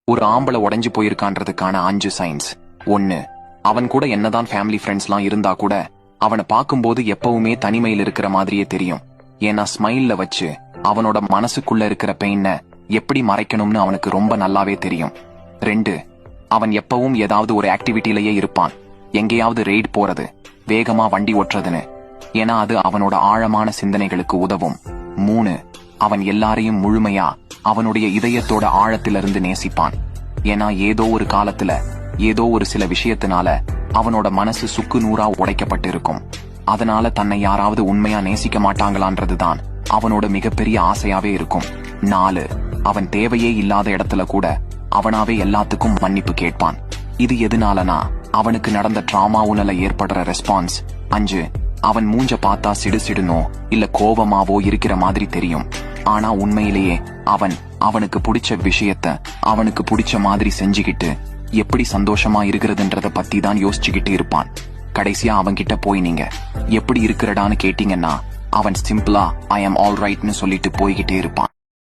ஒரு ஆம்பளை உடைஞ்சு போயிருக்கான்றதுக்கான 5 சைன்ஸ். 1. அவன் கூட என்னதான் ஃபேமிலி ஃப்ரெண்ட்ஸ்லாம் இருந்தா கூட அவனை பார்க்கும்போது எப்பவுமே தனிமையில் இருக்கிற மாதிரியே தெரியும். ஏன்னா ஸ்மைல்ல வச்சு அவனோட மனசுக்குள்ள இருக்கிற பெயின எப்படி மறைக்கணும்னு அவனுக்கு ரொம்ப நல்லாவே தெரியும். 2. அவன் எப்பவும் ஏதாவது ஒரு ஆக்டிவிட்டிலேயே இருப்பான். எங்கேயாவது ரெய்ட் போறது, வேகமா வண்டி ஓட்டுறதுன்னு. ஏன்னா அது அவனோட ஆழமான சிந்தனைகளுக்கு உதவும். 3. அவன் எல்லாரையும் முழுமையா அவனுடைய இதயத்தோட ஆழத்திலிருந்து நேசிப்பான். ஏன்னா ஏதோ ஒரு காலத்துல ஏதோ ஒரு சில விஷயத்தினால அவனோட மனசு சுக்கு நூறா உடைக்கப்பட்டு இருக்கும். அதனால தன்னை யாராவது உண்மையா நேசிக்க மாட்டாங்களான்றதுதான் அவனோட மிகப்பெரிய ஆசையாவே இருக்கும். 4. அவன் தேவையே இல்லாத இடத்துல கூட அவனாவே எல்லாத்துக்கும் மன்னிப்பு கேட்பான். இது எதுனாலனா அவனுக்கு நடந்த டிராமாவுனால ஏற்படுற ரெஸ்பான்ஸ். 5. அவன் மூஞ்ச பார்த்தா சிடுசிடுனோ இல்ல கோபமாவோ இருக்கிற மாதிரி தெரியும். ஆனா உண்மையிலேயே அவனுக்கு பிடிச்ச விஷயத்த அவனுக்கு பிடிச்ச மாதிரி செஞ்சுக்கிட்டு எப்படி சந்தோஷமா இருக்கிறதுன்றத பத்தி தான் யோசிச்சுக்கிட்டு இருப்பான். கடைசியா அவன்கிட்ட போய் நீங்க எப்படி இருக்கிறடான்னு கேட்டீங்கன்னா அவன் சிம்பிளா ஐ ஆம் ஆல் ரைட்னு சொல்லிட்டு போய்கிட்டே இருப்பான்.